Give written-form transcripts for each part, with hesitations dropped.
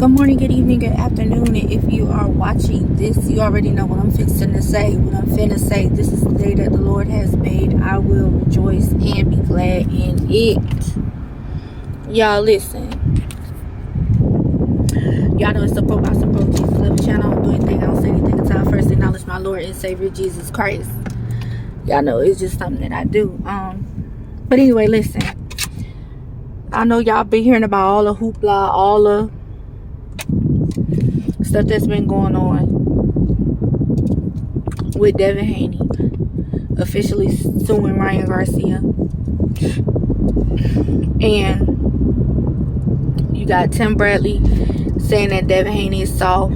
Good morning, good evening, good afternoon. And if you are watching this, you already know what I'm fixing to say. What I'm finna say, this is the day that the Lord has made. I will rejoice and be glad in it. Y'all listen. Y'all know it's the Pro Boss and Pro Jesus Love channel. I don't do anything, I don't say anything until I first acknowledge my Lord and Savior Jesus Christ. Y'all know it's just something that I do. But anyway, listen. I know y'all been hearing about all the hoopla, all the stuff that's been going on with Devin Haney officially suing Ryan Garcia. And you got Tim Bradley saying that Devin Haney is soft.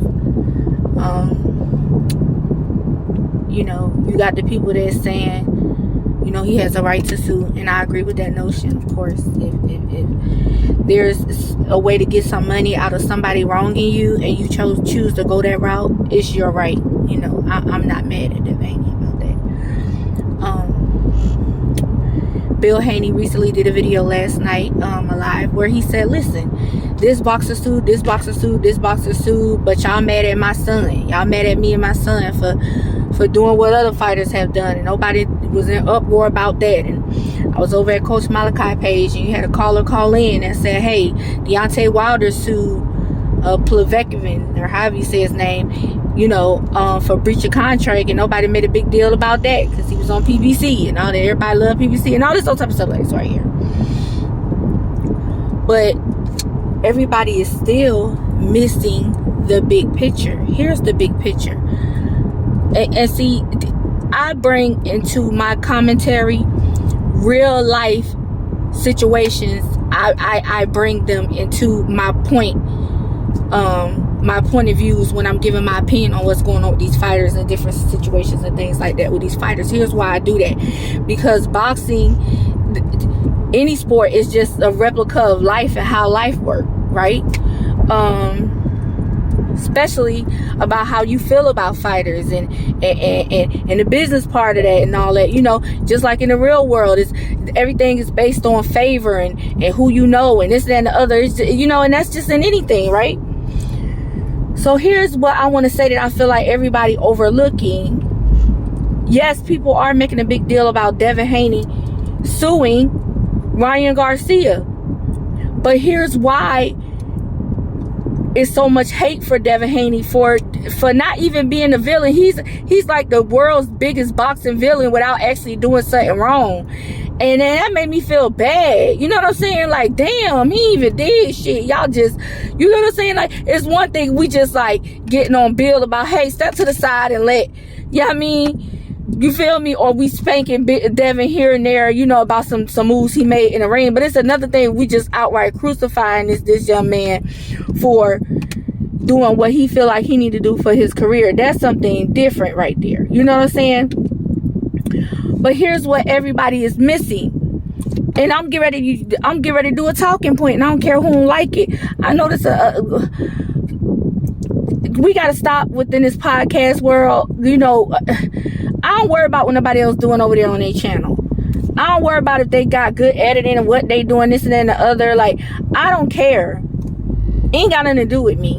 You know, you got the people that's saying, you know, he has a right to sue, and I agree with that notion. Of course, if there's a way to get some money out of somebody wronging you and you choose to go that route, it's your right. You know, I'm not mad at Devin Haney about that. Bill Haney recently did a video last night, live, where he said, listen, this boxer sued, this boxer sued, this boxer sued, but y'all mad at my son. Y'all mad at me and my son for doing what other fighters have done, and nobody was in uproar about that. And I was over at Coach Malachi page, and you had a caller call in and said, hey, Deontay Wilder sued Plevekovin, or however you say his name, you know, for breach of contract, and nobody made a big deal about that because he was on PBC and all that. Everybody loved PBC and all this other type of stuff like this right here. But everybody is still missing the big picture. Here's the big picture. And see, I bring into my commentary real life situations. I bring them into my point of views when I'm giving my opinion on what's going on with these fighters and different situations and things like that with these fighters. Here's why I do that. Because boxing, any sport, is just a replica of life and how life works, right? Especially about how you feel about fighters and the business part of that and all that. You know, just like in the real world, everything is based on favor and who you know and this, that, and the other. You know, and that's just in anything, right? So here's what I want to say that I feel like everybody overlooking. Yes, people are making a big deal about Devin Haney suing Ryan Garcia, but here's why it's so much hate for Devin Haney for not even being a villain. He's like the world's biggest boxing villain without actually doing something wrong. And then that made me feel bad. You know what I'm saying? Like, damn, he even did shit. Y'all just, you know what I'm saying? Like, it's one thing we just like getting on Bill about, hey, step to the side and let, you know what I mean? You feel me? Or we spanking Devin here and there, you know, about some moves he made in the ring. But it's another thing we just outright crucifying this young man for doing what he feel like he need to do for his career. That's something different right there. You know what I'm saying? But here's what everybody is missing. And I'm getting ready to do a talking point, and I don't care who don't like it. I know this we got to stop within this podcast world. You know, I don't worry about what nobody else doing over there on their channel. I don't worry about if they got good editing and what they doing, this and that and the other. Like, I don't care. Ain't got nothing to do with me.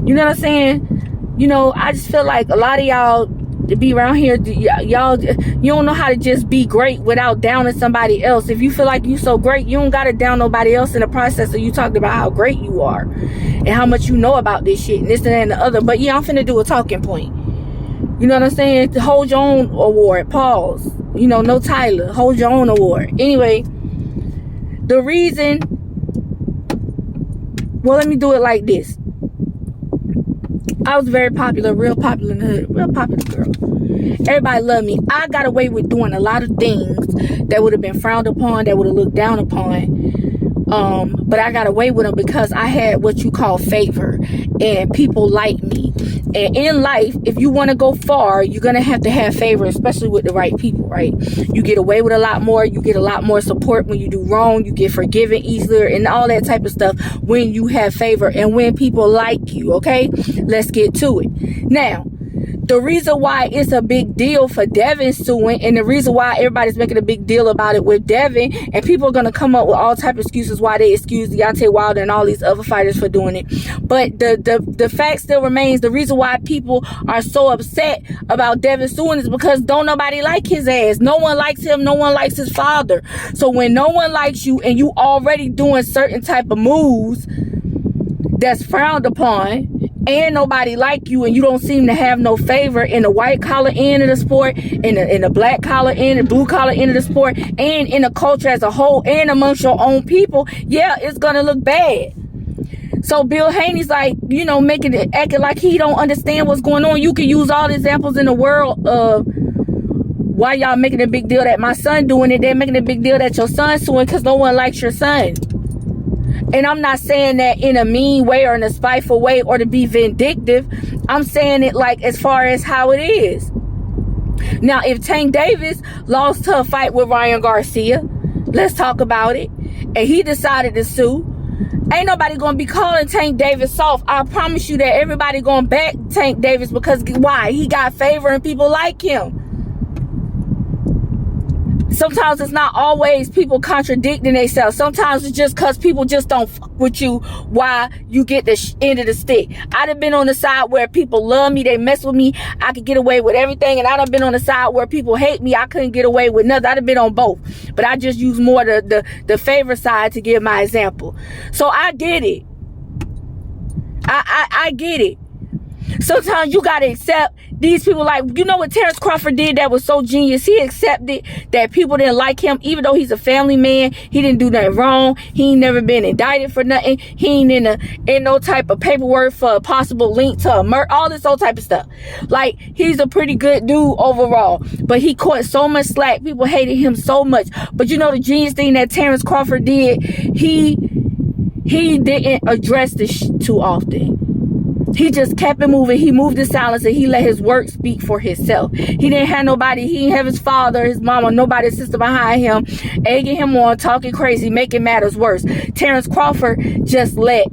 You know what I'm saying? You know, I just feel like a lot of y'all to be around here, y'all, you don't know how to just be great without downing somebody else. If you feel like you so great, you don't got to down nobody else in the process of you talking about how great you are and how much you know about this shit and this and that and the other. But yeah, I'm finna do a talking point. You know what I'm saying? To hold your own award. Pause. You know, no Tyler. Hold your own award. Anyway, the reason, well, let me do it like this. I was very popular, real popular in the hood, real popular girl. Everybody loved me. I got away with doing a lot of things that would have been frowned upon, that would have looked down upon. But I got away with them because I had what you call favor, and people like me. And in life, if you want to go far, you're going to have favor, especially with the right people, right? You get away with a lot more. You get a lot more support when you do wrong. You get forgiven easier and all that type of stuff when you have favor and when people like you, okay? Let's get to it. Now, The reason why it's a big deal for Devin suing, and the reason why everybody's making a big deal about it with Devin, and people are going to come up with all type of excuses why they excuse Deontay Wilder and all these other fighters for doing it. But the fact still remains, the reason why people are so upset about Devin suing is because don't nobody like his ass. No one likes him. No one likes his father. So when no one likes you and you already doing certain type of moves that's frowned upon, and nobody like you, and you don't seem to have no favor in the white collar end of the sport, in the black collar end, the blue collar end of the sport, and in the culture as a whole, and amongst your own people, yeah, it's gonna look bad. So Bill Haneys, like, you know, acting like he don't understand what's going on. You can use all the examples in the world of why y'all making a big deal that my son doing it. They're making a big deal that your son's suing because no one likes your son. And I'm not saying that in a mean way or in a spiteful way or to be vindictive. I'm saying it like as far as how it is. Now, if Tank Davis lost to a fight with Ryan Garcia, let's talk about it, and he decided to sue, ain't nobody gonna be calling Tank Davis soft. I promise you that everybody gonna back Tank Davis because why? He got favor and people like him. Sometimes it's not always people contradicting themselves. Sometimes it's just because people just don't fuck with you while you get the end of the stick. I done been on the side where people love me, they mess with me, I could get away with everything. And I done been on the side where people hate me, I couldn't get away with nothing. I done been on both. But I just use more the favor side to give my example. So I get it. I get it. Sometimes you gotta accept these people. Like, you know what Terrence Crawford did that was so genius? He accepted that people didn't like him, even though he's a family man. He didn't do nothing wrong. He ain't never been indicted for nothing. He ain't in no type of paperwork for a possible link to a murder, all this old type of stuff. Like, he's a pretty good dude overall, but he caught so much slack. People hated him so much. But you know the genius thing that Terrence Crawford did? He didn't address this too often. He just kept it moving. He moved in silence and he let his work speak for himself. He didn't have nobody. He didn't have his father, his mama, nobody, sister behind him, egging him on, talking crazy, making matters worse. Terrence Crawford just let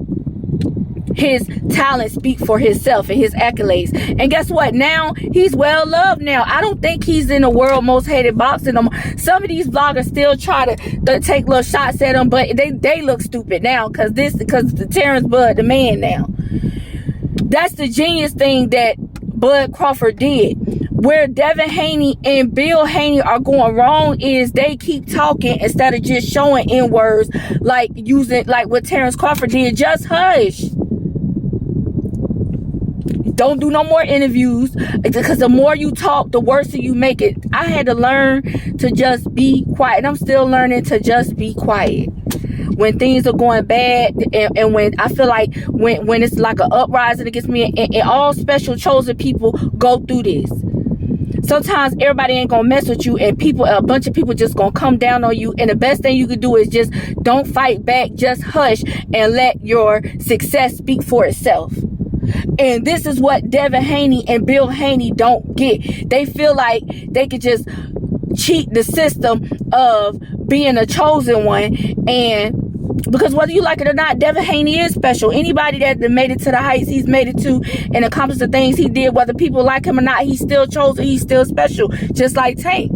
his talent speak for himself and his accolades. And guess what? Now he's well loved now. I don't think he's in the world most hated boxing. Some of these bloggers still try to take little shots at him, but they look stupid now because the Terrence Bud, the man now. That's the genius thing that Bud Crawford did. Where Devin Haney and Bill Haney are going wrong is they keep talking instead of just showing N-words, like what Terrence Crawford did. Just hush. Don't do no more interviews, because the more you talk, the worse you make it. I had to learn to just be quiet, and I'm still learning to just be quiet when things are going bad, and when I feel like when it's like an uprising against me, and all special chosen people go through this. Sometimes everybody ain't gonna mess with you, and a bunch of people just gonna come down on you, and the best thing you could do is just don't fight back, just hush and let your success speak for itself. And this is what Devin Haney and Bill Haney don't get. They feel like they could just cheat the system of being a chosen one, and because whether you like it or not, Devin Haney is special. Anybody that made it to the heights he's made it to and accomplished the things he did, whether people like him or not, he's still chosen, he's still special, just like Tank.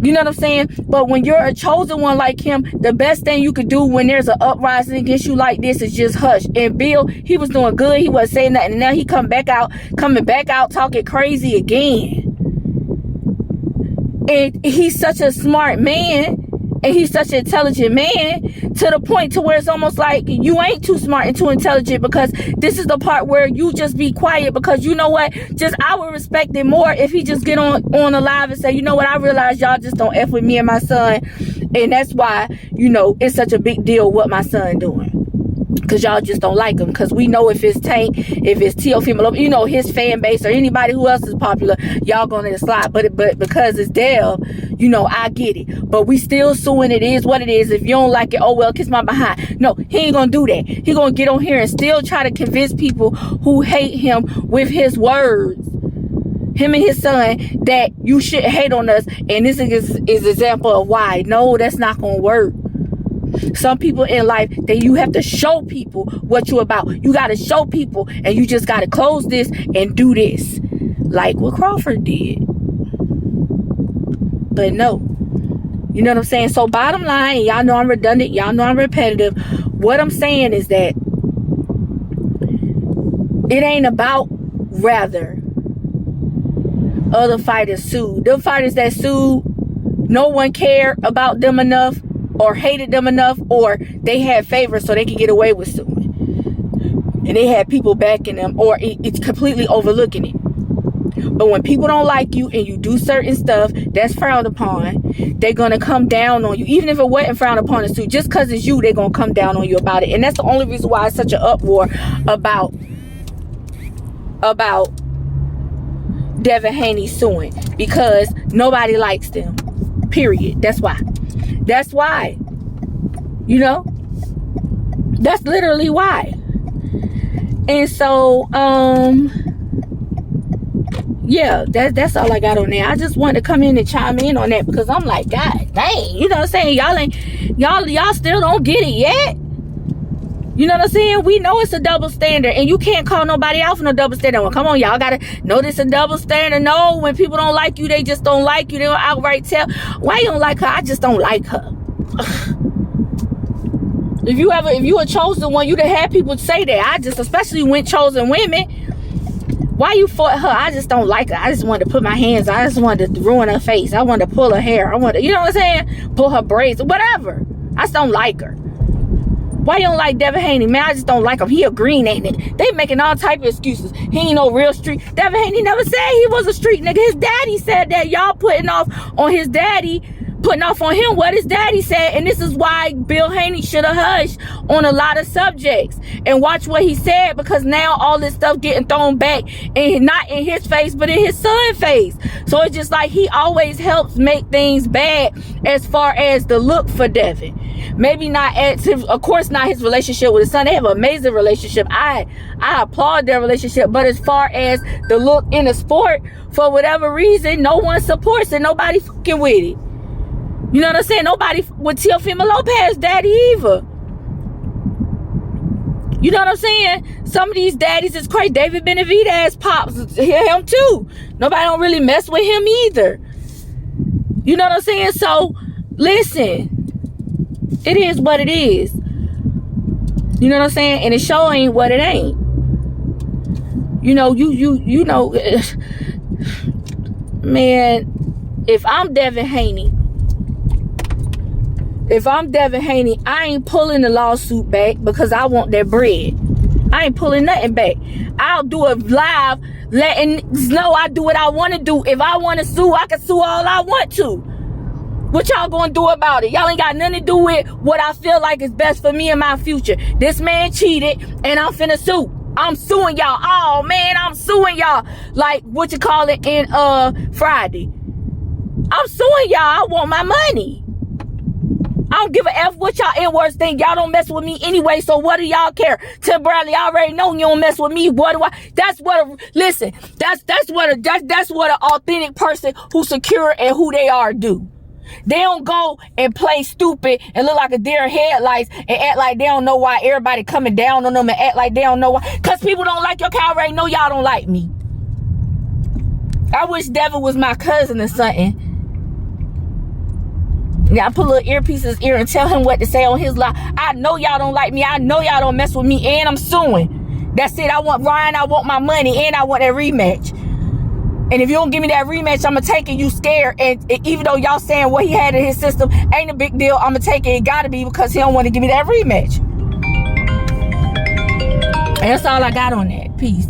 You know what I'm saying? But when you're a chosen one like him, the best thing you could do when there's an uprising against you like this is just hush. And Bill, he was doing good, he wasn't saying nothing, and now he coming back out talking crazy again. And he's such a smart man, and he's such an intelligent man, to the point to where it's almost like you ain't too smart and too intelligent, because this is the part where you just be quiet. Because you know what? Just I would respect it more if he just get on a live and say, you know what? I realize y'all just don't F with me and my son, and that's why, you know, it's such a big deal what my son doing. Because y'all just don't like him. Because we know if it's Tank, if it's Teofimo, you know, his fan base or anybody who else is popular, y'all gonna slide. But because it's Dev, you know, I get it. But we still suing. It is what it is. If you don't like it, oh well, kiss my behind. No, he ain't gonna do that. He gonna get on here and still try to convince people who hate him with his words, him and his son, that you shouldn't hate on us. And this is example of why. No, that's not gonna work. Some people in life, that you have to show people what you're about. You got to show people, and you just got to close this and do this. like what Crawford did. But no. You know what I'm saying? So bottom line, y'all know I'm redundant, y'all know I'm repetitive. What I'm saying is that it ain't about rather other fighters sued. Them fighters that sued, no one cared about them enough or hated them enough, or they had favors so they could get away with suing. And they had people backing them, or it's completely overlooking it. But when people don't like you and you do certain stuff that's frowned upon, they're going to come down on you. Even if it wasn't frowned upon to sue, just because it's you, they're going to come down on you about it. And that's the only reason why it's such an uproar about Devin Haneys suing. Because nobody likes them. Period. That's why. That's why. You know? That's literally why. And so, yeah, that's all I got on there. I just wanted to come in and chime in on that because I'm like, God dang, you know what I'm saying? Y'all still don't get it yet. You know what I'm saying? We know it's a double standard, and you can't call nobody out for no double standard. Well, come on, y'all gotta know this a double standard. No, when people don't like you, they just don't like you. They don't outright tell why you don't like her. I just don't like her. If you a chosen one, you'd have had people say that. Especially when chosen women. Why you fought her? I just don't like her. I just wanted to put my hands. I just wanted to ruin her face. I wanted to pull her hair. I wanted, you know what I'm saying? Pull her braids, whatever. I just don't like her. Why you don't like Devin Haney? Man, I just don't like him. He a green ain't it? They making all type of excuses. He ain't no real street. Devin Haney never said he was a street nigga. His daddy said that. Y'all putting off on his daddy, putting off on him what his daddy said. And this is why Bill Haney should have hushed on a lot of subjects. And watch what he said, because now all this stuff getting thrown back, and not in his face, but in his son's face. So it's just like he always helps make things bad as far as the look for Devin. Maybe not of course not his relationship with his son. They have an amazing relationship. I applaud their relationship. But as far as the look in the sport, for whatever reason, no one supports it. Nobody fucking with it. You know what I'm saying? Nobody with Teofimo Lopez daddy either. You know what I'm saying? Some of these daddies is crazy. David Benavidez pops him too. Nobody don't really mess with him either. You know what I'm saying? So listen, it is what it is. You know what I'm saying? And it sure ain't what it ain't. You know, you know, man, if I'm Devin Haney, I ain't pulling the lawsuit back because I want that bread. I ain't pulling nothing back. I'll do it live, letting know I do what I want to do. If I want to sue, I can sue all I want to. What y'all gonna do about it? Y'all ain't got nothing to do with what I feel like is best for me and my future. This man cheated, and I'm finna sue. I'm suing y'all. Oh man, I'm suing y'all. Like what you call it in Friday. I'm suing y'all. I want my money. I don't give a F what y'all N-words think. Y'all don't mess with me anyway, so what do y'all care? Tim Bradley, I already know you don't mess with me. What do I? That's what an authentic person who's secure and who they are do. They don't go and play stupid and look like a deer in headlights and act like they don't know why everybody coming down on them and act like they don't know why. Because people don't like your car. I already know y'all don't like me. I wish Devin was my cousin or something. Yeah, I put a little earpiece in his ear and tell him what to say on his live. I know y'all don't like me. I know y'all don't mess with me, and I'm suing. That's it. I want Ryan. I want my money, and I want that rematch. And if you don't give me that rematch, I'm going to take it. You scared. And even though y'all saying what he had in his system ain't a big deal, I'm going to take it. It got to be because he don't want to give me that rematch. And that's all I got on that. Peace.